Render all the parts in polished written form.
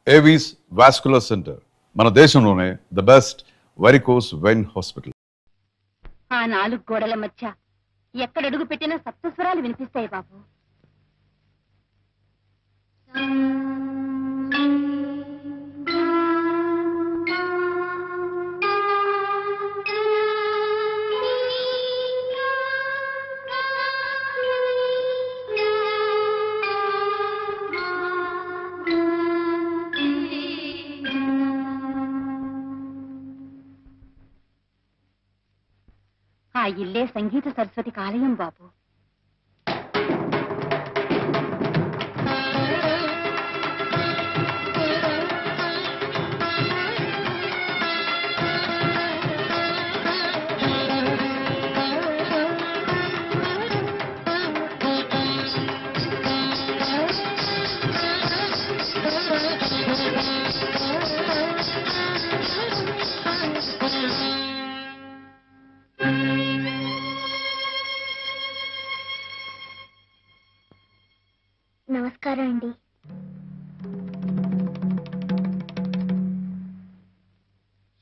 Avis vascular centre మన దేశంలోనే the best varicose vein hospital. ఆ 4 గోడల మధ్య ఎక్కడడుగు పెట్టినా సప్తస్వరాలు వినిపిస్తాయి బాబు. ఆ ఇల్లే సంగీత సరస్వతి ఆలయం బాబు. నమస్కారం అండి.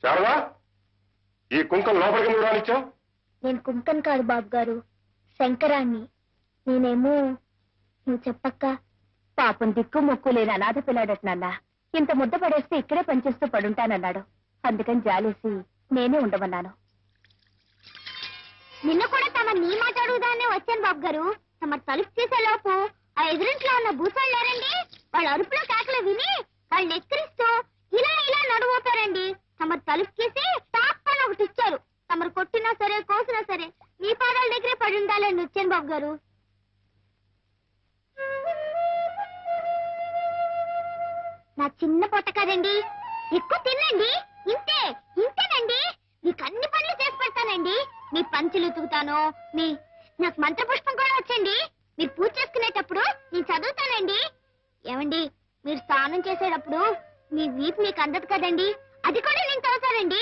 శారదా, ఈ కుంకం లోపలికి నువ్వు రానిచ్చావు? నేను కుంకన్ కాదు బాబు గారు, శంకరాన్ని. నేనేమో నువ్వు చెప్పక్క. పాపం దిక్కు మొక్కు లేని అనాథ పిల్లాడట నాన్న. ఇంత ముద్ద పడేస్తే ఇక్కడే పనిచేస్తూ పడుంటానన్నాడు. అందుకని జాలేసి నేనే ఉండమన్నాను. నిన్న కూడా తమ నీ మాట అడుగుదానే వచ్చాను బాబు గారు. తమ తలుపు తీసే లోపు ఆ ఎదురింట్లో ఉన్న భూసాలు లేరండి, వాళ్ళ అరుపులో కేకలు విని వాళ్ళు ఎక్కిరిస్తూ ఇలా ఇలా నడువుతారండి. తమ తలుపు తీసి తాప్పని ఒకటి ఇచ్చారు. తమరు కొట్టినా సరే కోసినా సరే మీ పాదాల దగ్గరే పడి ఉండాలని వచ్చాను బాబు గారు. నా చిన్న పొట్ట కదండి, ఎక్కువ తినండి. ఇంతేనండి. మీకు అన్ని పనులు చేసి పెడతానండి. మీ పంచులు ఉతుకుతాను. నాకు మంత్రపుష్పం కూడా వచ్చండి. మీరు పూజ చేసుకునేటప్పుడు నేను చదువుతానండి. ఏమండి, మీరు స్నానం చేసేటప్పుడు మీ వీపు మీకు అందదు కదండి, అది కూడా నేను చదువుతానండి.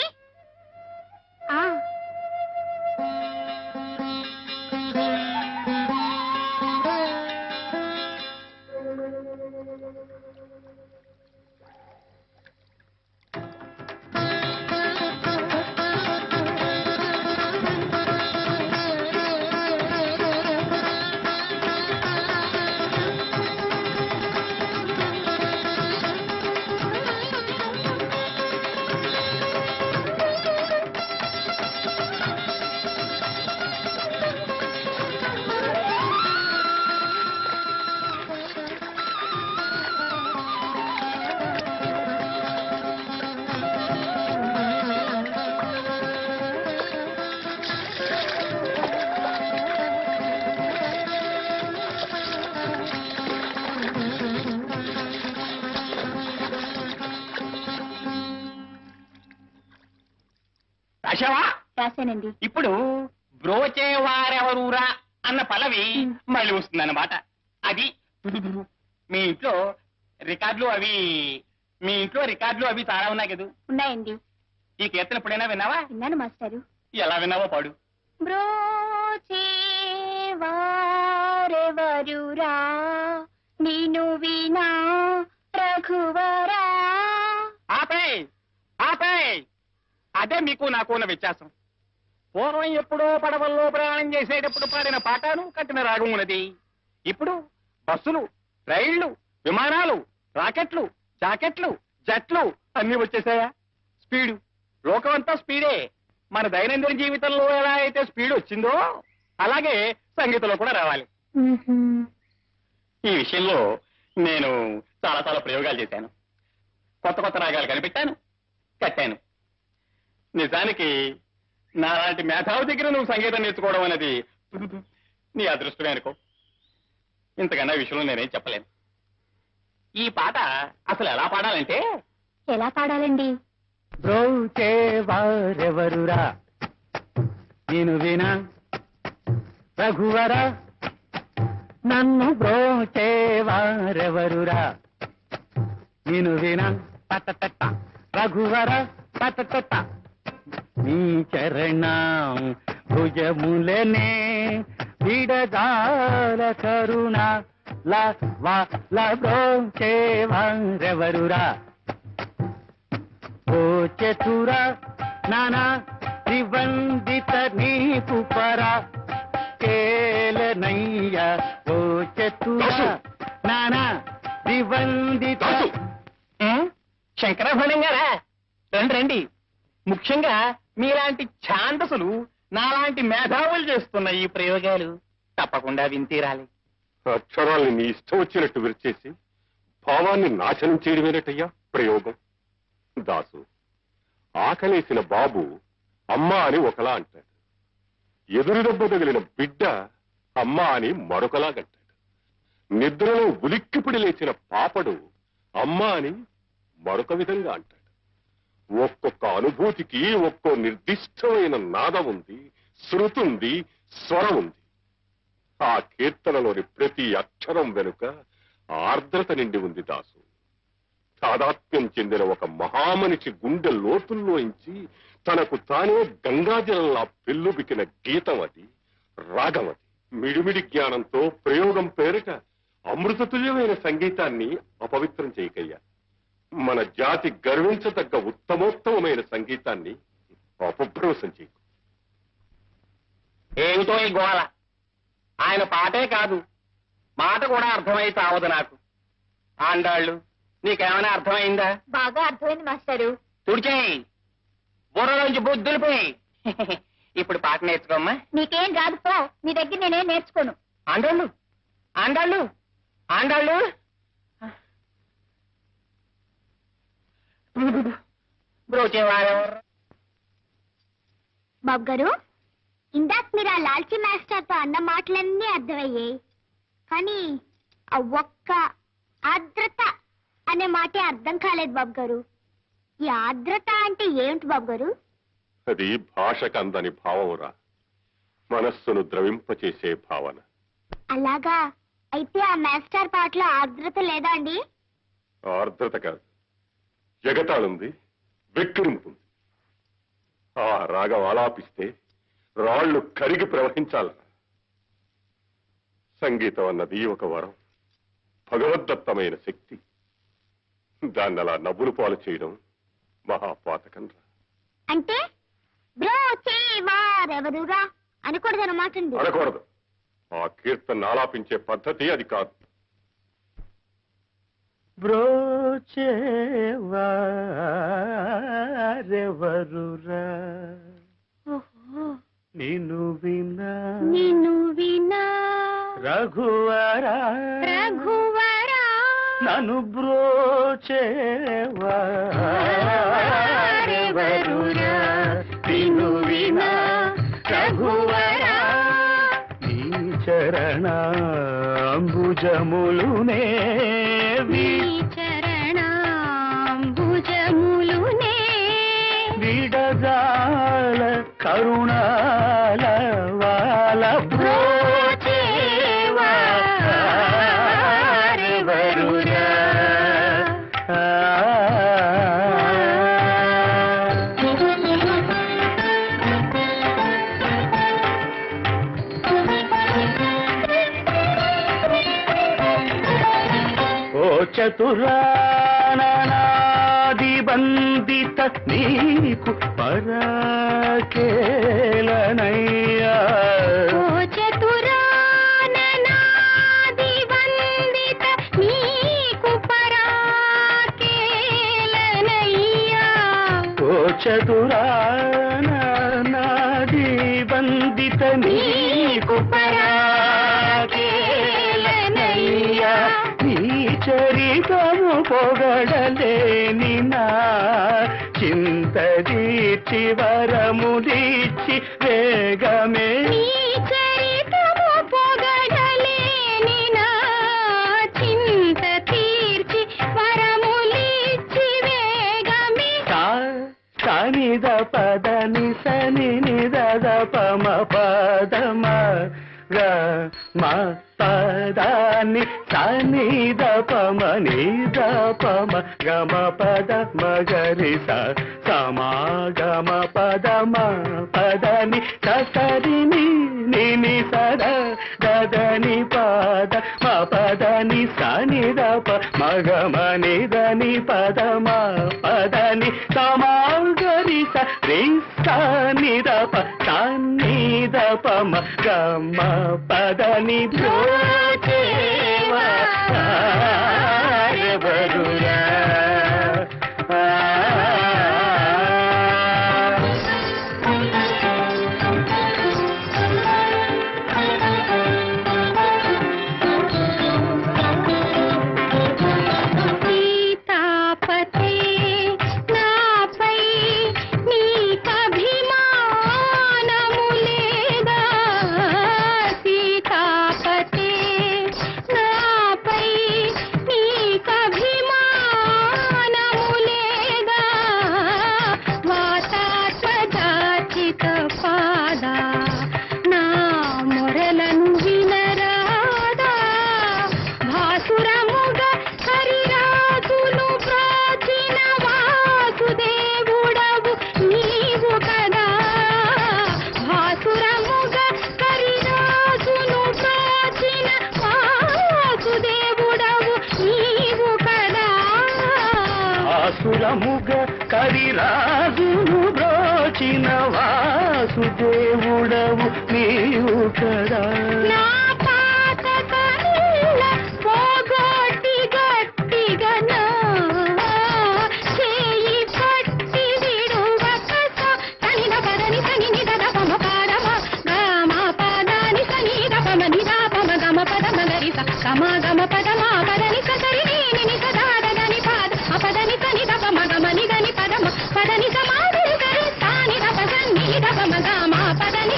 రాశావా? రాశానండి. ఇప్పుడు బ్రోచేవారెవరూరా అన్న పల్లవి మళ్ళీ వస్తుందన్నమాట. అది మీ ఇంట్లో రికార్డులు అవి చాలా ఉన్నాయి కదా? ఉన్నాయండి. ఈ కీర్తన ఎప్పుడైనా విన్నావా? విన్నాను మాస్టారు. ఎలా విన్నావో పాడు. బ్రోచేవారెవరురా నిను వినా రఘువరా. ఆపే అదే మీకు నాకు ఉన్న వ్యత్యాసం. పూర్వం ఎప్పుడో పడవల్లో ప్రయాణం చేసేటప్పుడు పాడిన పాటను కట్టిన రాగం ఉన్నది. ఇప్పుడు బస్సులు, రైళ్లు, విమానాలు, రాకెట్లు, జాకెట్లు, జట్లు అన్ని వచ్చేసాయా? స్పీడు, లోకమంతా స్పీడే. మన దైనందిన జీవితంలో ఎలా అయితే స్పీడ్ వచ్చిందో అలాగే సంగీతంలో కూడా రావాలి. ఈ విషయంలో నేను చాలా చాలా ప్రయోగాలు చేశాను. కొత్త రాగాలు కనిపెట్టాను, కట్టాను. నిజానికి నాలాంటి మేధావి దగ్గర నువ్వు సంగీతం నేర్చుకోవడం అనేది నీ అదృష్టమే అనుకో. ఇంతకన్నా విషయంలో నేనేం చెప్పలేను. ఈ పాట అసలు ఎలా పాడాలంటే, ఎలా పాడాలండి? బ్రోచేవారెవరురా నేను వినా రఘువరా, నన్ను బ్రోచేవారెవరురా నేను వినా తట రఘువరా తట. నీ చరణం భుజములనే విడదాల కరుణ బ్రోచేవారెవరురా చతుర నానా నిబంధిత నీకు పరా కేలనయ్య ఓ చతుర నానా నిబంధిత. శంకరభరణం గారా, రండి రండి. ముఖ్యంగా మీలాంటి ఛాందసులు నాలాంటి మేధావులు చేస్తున్న ఈ ప్రయోగాలు తప్పకుండా వింతీరాలి. అక్షరాల్ని నీ ఇష్టం వచ్చినట్టు విరిచేసి భావాన్ని నాశనం చేయడమేనటయ్యా ప్రయోగం. దాసు, ఆకలేసిన బాబు అమ్మా అని ఒకలా అంటాడు, ఎదురు దెబ్బ తగిలిన బిడ్డ అమ్మా అని మరొకలాగంటాడు, నిద్రలో ఉలిక్కిపిడి లేచిన పాపడు అమ్మా అని మరొక విధంగా అంటాడు. ఒక్కొక్క అనుభూతికి ఒక్కో నిర్దిష్టమైన నాదం ఉంది, శృతుంది, స్వరం ఉంది. ఆ కీర్తనలోని ప్రతి అక్షరం వెనుక ఆర్ద్రత నిండి ఉంది దాసు. తాదాత్మ్యం చెందిన ఒక మహామనిషి గుండె లోతుల్లోంచి తనకు తానే గంగాజలంలా పెళ్ళుబికిన గీతం అది, రాగం అది. మిడిమిడి జ్ఞానంతో ప్రయోగం పేరిట అమృతతుల్యమైన సంగీతాన్ని అపవిత్రం చేయకయ్యా. మన జాతి గర్వించదగ్గ ఉత్తమోత్తమైన సంగీతాన్ని అపభ్రంశం చేయకు. ఏమిటో ఈ గోళ, ఆయన పాటే కాదు మాట కూడా అర్థమై చావదు నాకు. ఆండాళ్ళు, నీకేమైనా అర్థమైందా? బాగా అర్థమైంది మాస్టారు. తుడిచేయి, బుర్రలోంచి బుద్ధులు పోయి. ఇప్పుడు పాట నేర్చుకోమ్మా. నీకేం రాదు పో, నీ దగ్గర నేనేం నేర్చుకోను. ఆండాళ్ళు ఆండాళ్ళు ఆండాళ్ళు బ్రోచేవారెవరు? బాబు గారు, ఇందాక మీరు ఆ లాల్చీ మాస్టర్తో అన్న మాటలన్నీ అర్థమయ్యాయి, కానీ ఆ ఒక్క ఆర్ద్రత అనే మాటే అర్థం కాలేదు బాబు గారు. ఈ ఆర్ద్రత అంటే ఏమిటి బాబు గారు? అది భాషకు అందని భావమురా, మనస్సును ద్రవింపచేసే భావన. అలాగా? అయితే ఆ మాస్టర్ పాటలో ఆర్ద్రత లేదా అండి? ఆర్ద్రత కాదు, జగతాళుంది, వెక్కిరింపుంది. ఆ రాగం ఆలాపిస్తే రాళ్లు కరిగి ప్రవహించాలరా. సంగీతం అన్నది ఒక వరం, భగవద్దత్తమైన శక్తి. దాన్ని అలా నవ్వులు పాలు చేయడం మహాపాతకం రా. అంటే బ్రోచేవారెవరురా అనకూడదన్నమాట. అనకూడదు. ఆ కీర్తన ఆలాపించే పద్ధతి అది కాదు. బ్రోచేవారెవరురా నిన్ను వినా రఘువరా నన్ను బ్రోచేవారెవరురా నిన్ను వినా రఘువరా నీ చరణాంబుజములునే విడజాల కరుణాల వాల బ్రోచేవారెవరురా. ఓ చతురానాది బందిత నీకు పరాకేలనయ్యా. ఓ చతురానాది బందిత నీకు పరాకేలనయ్యా. ఓ చతురానాది బందిత నీకు పరాకేలనయ్యా. నీ చరితము పొగడలేని నా చింతదీర్చి వరములిచ్చి వేగమే. నీ చరితము పొగడలేని నా చింత తీర్చి వరములిచ్చి వేగమే. సనిద పదని సని నిద పమ పదమ గమ పదాన్ని సనిద పమ నిద పమ గమ పద మగరి సమాగమ పదమ పదని ససరిని నిని సద దదని పద మ పదని సనిద ప మగమ నిదని పదమ పదని సమా స రే సా ని ద ప సా ని ద ప మ గ మ పద ని బ్రోచేవా ఎవరురా సురముగ కరిరాజును బ్రోచిన వాసుదేవుడవు నీవు కదా నా పాత కళ్ళ పోగొట్టి గట్టిగా నా చేయి పట్టి విడువక తనిన పదని తనిని దపమ పాడమ గమ పదని తని దపమ ని దపమ గమ పదమ గరి గమ గమ పదమ పదని సరి ని సదాదని పాద అపదని తని దపమ గమ ని గని పదమ పదని సమాధి గరి తాని దపమ ని దపమ గమ పదని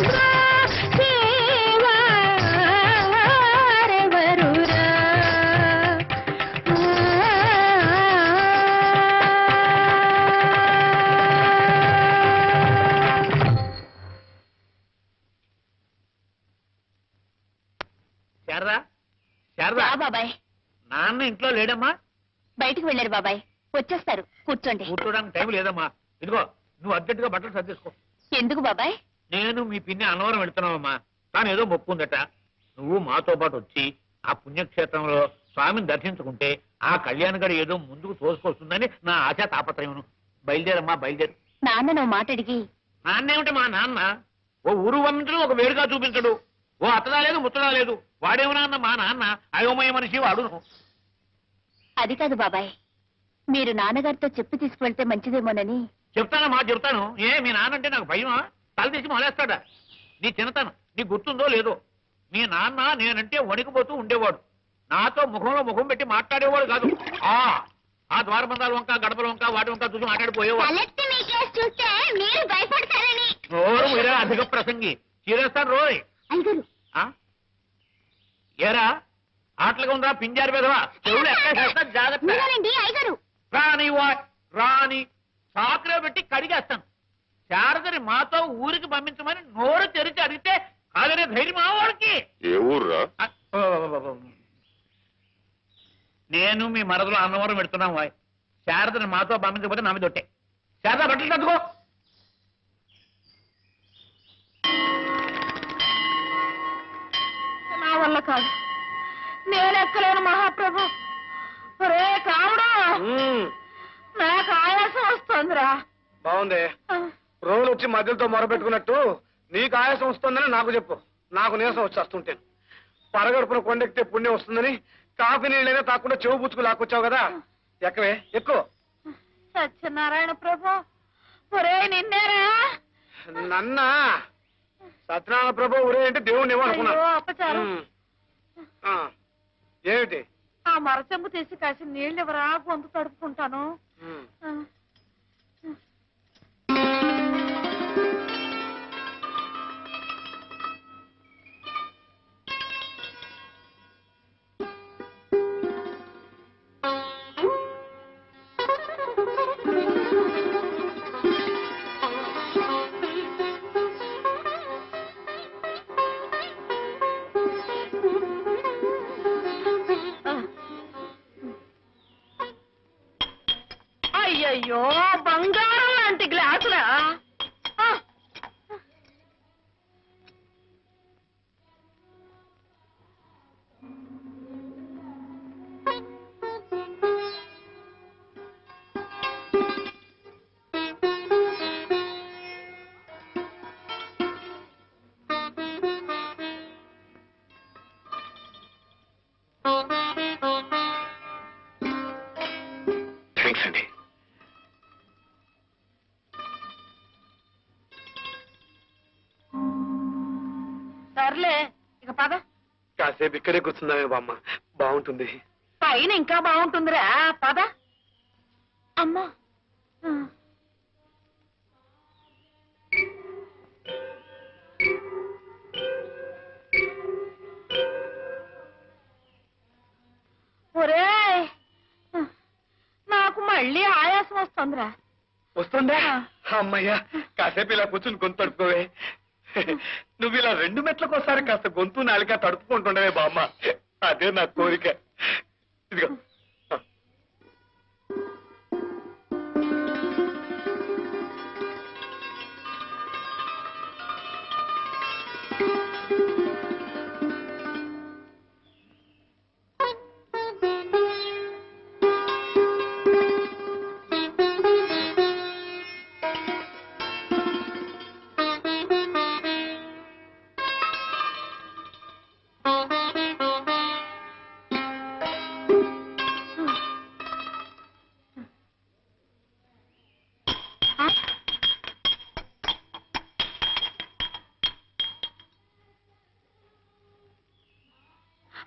శారదా శారదా రా బాబాయ్, నాన్న ఇంట్లో లేడమ్మా బయటికి వెళ్ళారు బాబాయ్. వచ్చేస్తారు, కూర్చోండి. కూర్చోడానికి టైం లేదమ్మా. ఇదిగో నువ్వు అర్జెంటుగా బట్టలు సర్దేసుకో. ఎందుకు బాబాయ్? నేను మీ పిన్ని అన్నవరం వెళ్తున్నావమ్మా. తాను ఏదో మొక్కుందట. నువ్వు మాతో పాటు వచ్చి ఆ పుణ్యక్షేత్రంలో స్వామిని దర్శించుకుంటే ఆ కళ్యాణ్ గడి ఏదో ముందుకు తోసుకొస్తుందని నా ఆశా తాపత్రయం. బయలుదేరమ్మా, బయలుదేరు. నాన్న నువ్వు మాట అడిగి. నాన్నేమిటి మా నాన్న? ఓ ఊరు వంతుడు ఒక వేడుగా చూపించడు. ఓ అత్తదా లేదు ముత్తదా లేదు. వాడేమన్నా అన్న మా నాన్న అయోమయ మనిషి వాడును. అది కాదు బాబాయ్, మీరు నాన్నగారితో చెప్పి తీసుకువెళ్తే మంచిదేమోనని. చెప్తానమ్మా, చెప్తాను. ఏ మీ నాన్న అంటే నాకు భయమా? తల తీసి మొలేస్తాడా? నీ చిన్నతనం నీకు గుర్తుందో లేదో? మీ నాన్న నేనంటే వణికిపోతూ ఉండేవాడు. నాతో ముఖంలో ముఖం పెట్టి మాట్లాడేవాడు కాదు. ఆ ద్వారబంధాల వంక గడపల వంక వాటి వంక చూసి మాట్లాడిపోయేవాడు. తలెత్తి మీ కేసు చూస్తే మీరు భయపడతారని. నోరు మీరా అధిక ప్రసంగి. చీరేస్తాను రోయ్. అయ్యగారు, ఏరా ఆటలుగా ఉందా పింజారి పెదవా? చెవులు ఎక్కడ జాగ్రత్త. మీరేనండి అయ్యగారు. రాని రాని సాకులో పెట్టి కడిగేస్తాను. శారదని మాతో ఊరికి పంపించమని నోరు తెరిచి అడిగితే కాదనే ధైర్యం మావాడికి. ఏ ఊర్రా? నేను మీ మరదలో అన్నవరం పెడుతున్నాం వాయ్. శారదని మాతో పంపించకపోతే నా మీద ఒట్టే. శారద బట్టలు కట్టుకో. నా వల్ల కాదు, నేను ఎక్కలేను మహాప్రభు. రే కావుడా, నాకు ఆయాసం వస్తుందిరా. బాగుంది. రోజులు వచ్చి మధ్యలతో మొరబెట్టుకున్నట్టు నీకు ఆయాసం వస్తుందని నాకు చెప్పు. నాకు నీరసం వచ్చేస్తుంటాను. పరగడుపున కొండెక్కితే పుణ్యం వస్తుందని కాఫీ నీళ్ళైనా తాకుండా చెవు పుచ్చుకు లాక్కొచ్చావు కదా. ఎక్కవే, ఎక్కువ. సత్యనారాయణ ప్రభు, ఒరే నిన్నేరా? నన్నా? సత్యనారాయణ ప్రభు ఊరే అంటే దేవుణ్ణి ఏమనుకున్నా. అయ్యో, అపచారం. ఏమిటి? ఆ మరచెంబు తీసి కాసి నీళ్ళు ఎవరా, గొంతు తడుపుకుంటాను. అయ్యయ్యో, బంగారం లాంటి గ్లాసులా? థ్యాంక్స్ అండి. సర్లే ఇక పద. కాసేపు ఇక్కడే కూర్చుందామే బామ్మ, బాగుంటుంది. పైన ఇంకా బాగుంటుందిరా, పద. అమ్మా ఒరే, నాకు మళ్ళీ ఆయాసం వస్తుందిరా. వస్తుందా? అమ్మయ్యా, కాసేపు ఇలా కూర్చుని గొంతు తడుపుకోవే. నువ్వు ఇలా 2 మెట్లకోసారి కాస్త గొంతు నాలిక తడుపుకుంటుండవే బామ్మ, అదే నా కోరిక. ఇదిగో.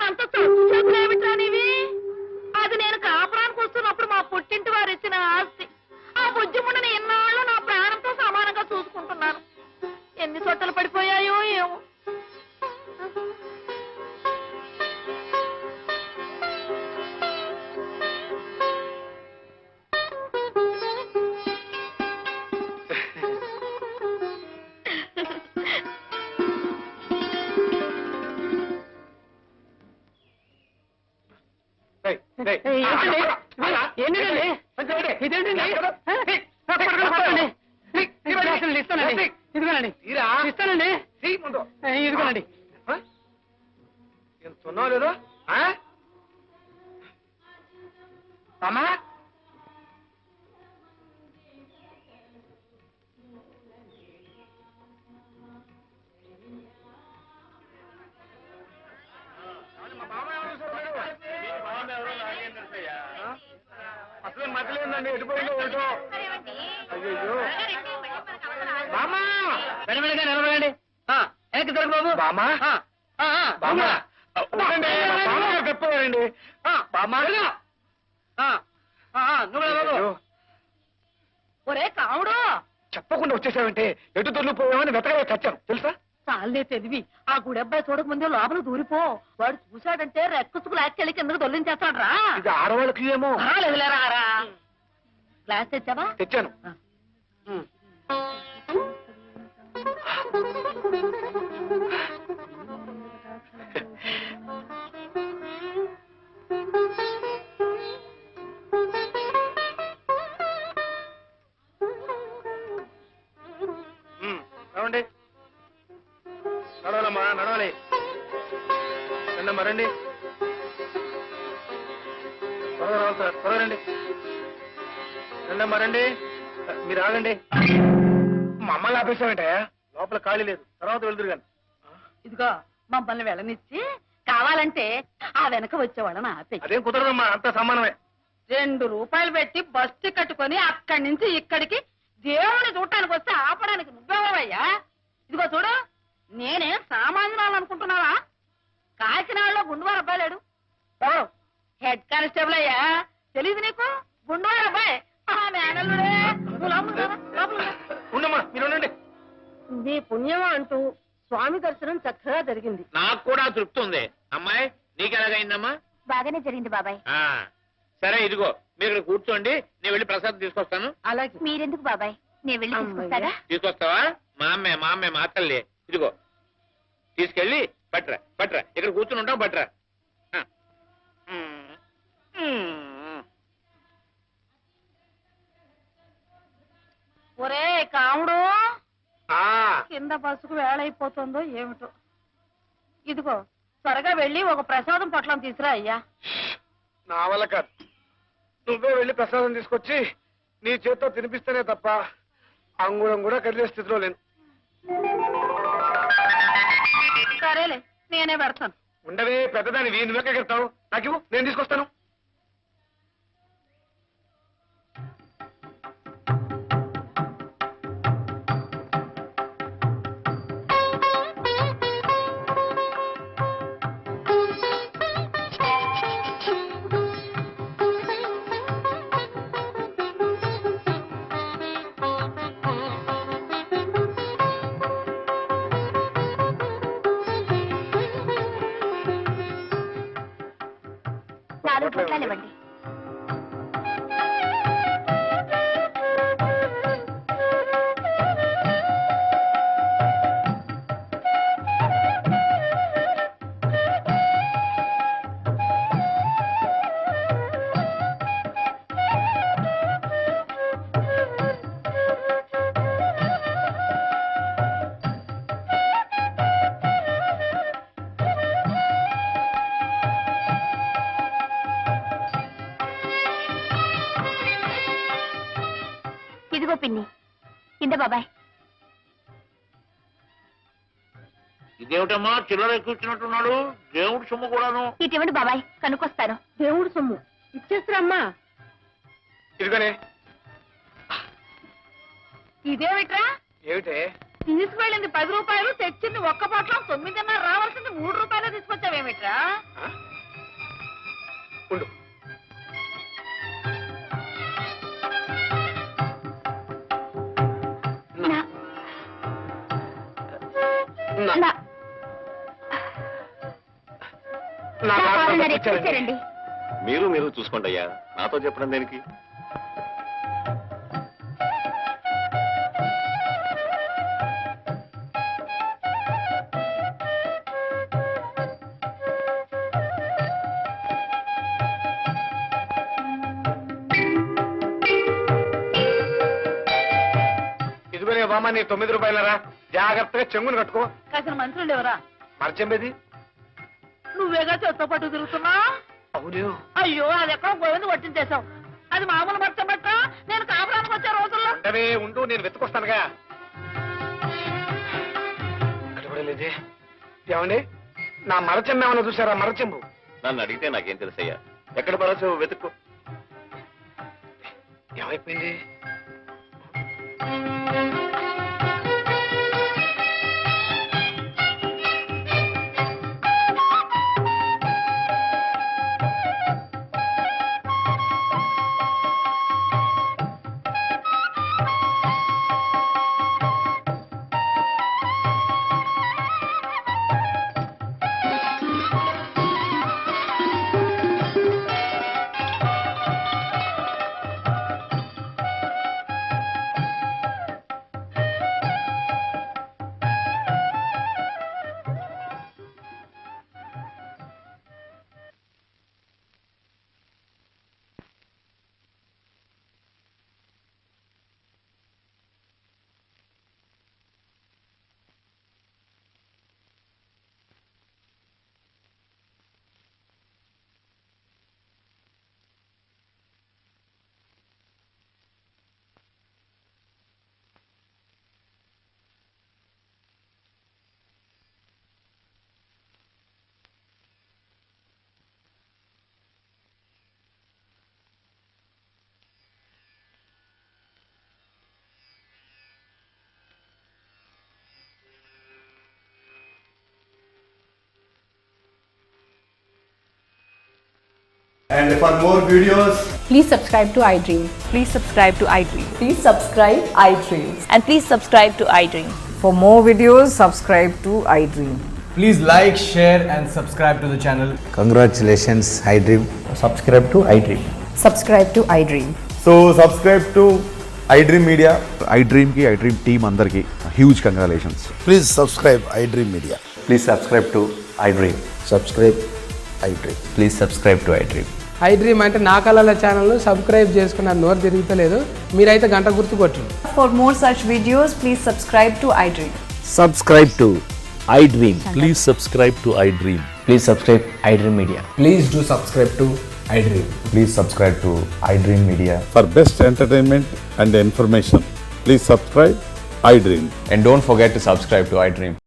అంత చదువులేమిట్రా నీవి? అది నేను కాపురానికి వస్తున్నప్పుడు మా పుట్టింటి వారు ఇచ్చిన ఆస్తి. ఆ బుజ్జిముండని ఎన్నాళ్ళు నా ప్రాణంతో సమానంగా చూసుకుంటున్నాను. ఎన్ని సొట్టలు పడిపోయాయో ఏమో. ఇదిగోనండి. ఎంతున్నావు లేదో అమ్మా. అసలు మతలేదండి, ఎటుపోయిందో ఒకటో. అయ్యో బామా, వెనవెనగా నిలబడండి. వెనక్కి తిరగ బాబు. బామా బామా చెప్పండి. బామా నువ్వు ఒరే కావుడు, చెప్పకుండా వచ్చేసావంటే ఎటు తొలిపోయామని వెతగా చచ్చాను తెలుసా. చాలే తెలివి. ఆ గుడబ్బాయి చూడక ముందే లోపల దూరిపో. వాడు చూశాడంటే రెక్కుసుకు లాక్కెళ్ళి కిందకు దొల్లించేస్తాడు రా. ఇది ఆడవాళ్ళకి ఏమో. లేదులేరా. గ్లాస్ తెచ్చావా? తెచ్చాను. నడవండి, నడవాలమ్మా, నడవాలి. రండమ్మా, రండి. త్వరగా రావాలి సార్, త్వరగా రండి. రండమ్మా, రండి. మీరు ఆగండి. మమ్మల్ని ఆపేసామంటే లోపల ఖాళీ లేదు, తర్వాత వెళ్తురు కానీ. ఇదిగో మమ్మల్ని వెళ్ళనిచ్చి కావాలంటే ఆ వెనక వచ్చేవాళ్ళని ఆపే. అదేం కుదరదమ్మా, అంతా సమానమే. 2 రూపాయలు పెట్టి బస్ టికెట్ కొని అక్కడి నుంచి ఇక్కడికి దేవుని చూడటానికి వస్తే ఆపడానికి నువ్వెవరయ్యా? ఇదిగో చూడు, నేనేం సామాన్యురాలు అనుకుంటున్నావా? కాకినాడలో గుండువారు అబ్బాయి లేడు, హెడ్ కానిస్టేబుల్ అయ్యా. తెలీదు నీకు? గుండువారు అబ్బాయి ఉండమ్మా, మీరు ఉండండి. నీ పుణ్యమా అంటూ స్వామి దర్శనం చక్కగా జరిగింది. నాకు కూడా తృప్తి ఉంది. అమ్మాయి నీకు ఎలాగైందమ్మా? బాగానే జరిగింది బాబాయ్. సరే, ఇదిగో మీరు ఇక్కడ కూర్చోండి, నేను వెళ్ళి ప్రసాదం తీసుకొస్తాను. అలాగే. మీరెందుకు బాబాయ్, నేను వెళ్ళి తీసుకొస్తాగా. తీసుకొస్తావా? మా అమ్మే మా తల్లి. ఇదిగో తీసుకెళ్ళి పట్రా ఇక్కడ కూర్చుని ఉంటాం, పట్రా. ఒరే కాముడు, ఆ కింద బస్సుకు వేళైపోతుందో ఏమిటో. ఇదిగో త్వరగా వెళ్ళి ఒక ప్రసాదం పొట్లం తీసురా అయ్యా. నా వల్ల కాదు, నువ్వే వెళ్ళి ప్రసాదం తీసుకొచ్చి నీ చేత్తో తినిపిస్తేనే తప్ప అంగుళం కూడా కదిలే స్థితిలో లేను. సరేలే, నేనే పెడతాను. ఉండవే పెద్దదాన్ని, నువ్వెక్కడ కడతావు? నాకు ఇవ్వు, నేను తీసుకొస్తాను. పొట్లాలు పొట్లాలు ఇవ్వండి. ఇదిగో పిన్ని, ఇంద బాబాయ్. ఇదేమిటమ్మా చిల్లర ఎక్కువచ్చినట్టున్నాడు, దేవుడి సొమ్ము కూడాను. ఇటువంటి బాబాయ్ కనుక్కొస్తాను. దేవుడు సొమ్ము ఇచ్చేస్తారమ్మా. ఇదిగోనే. ఇదేమిట్రా? ఏమిటే? తీసుకువెళ్ళింది 10 రూపాయలు, తెచ్చింది ఒక్క పొట్లం 9.5, రావాల్సింది 3 రూపాయలు తీసుకొచ్చావేమిట్రా? ఉండు. నా- నా- నా- నా నా కారు కారులో ఇచ్చారండి. ఎక్కించారండి. మీరు చూసుకోండి అయ్యా, నాతో చెప్పడం దేనికి? ఇదిగోనే బామ్మ, నీ 9 రూపాయలరా. జాగ్రత్తగా చెంగును కట్టుకో. కాసిన మంత్రులు ఎవరా? మరచెంబేది. నువ్వేగా చెత్త పట్టు తిరుగుతున్నా. అవును. అయ్యో, అది ఎక్కడో గోవింద కొట్టించేశావు. అది మామూలు మర్చబట్ట. నేను కాపురానికి వచ్చే రోజుల్లో ఉండవే, ఉండు, నేను వెతుకొస్తానుగా. ఇక్కడ కూడా లేదే. ఏమండి, నా మరచెంబు ఏమన్నా చూసారా? మరచెంబు. నన్ను అడిగితే నాకేం తెలుసయ్యా, ఎక్కడ పరచు వెతుక్కో. ఏమైపోయింది? And for more videos, Please subscribe to iDream. Please subscribe to iDream. Please subscribe iDream. And please subscribe to iDream. For more videos, subscribe to iDream. please like, share and subscribe to the channel. Congratulations, iDream. Subscribe to iDream. Subscribe to iDream. So subscribe to iDream Media. iDream ki iDream team andarki huge congratulations. Please subscribe iDream Media. Please subscribe to iDream. Subscribe iDream. Please subscribe to iDream. iDream అంటే నా కళల channel subscribe చేసుకున్న నోరు తిరుగుతలేదు, మీరైతే గంట గుర్తు కొట్టండి. For more such videos, please subscribe to iDream. Subscribe to iDream. Please subscribe to iDream. Please subscribe iDream Media. Please do subscribe to iDream. Please subscribe to iDream Media. For best entertainment and information, please subscribe iDream. And don't forget to subscribe to iDream.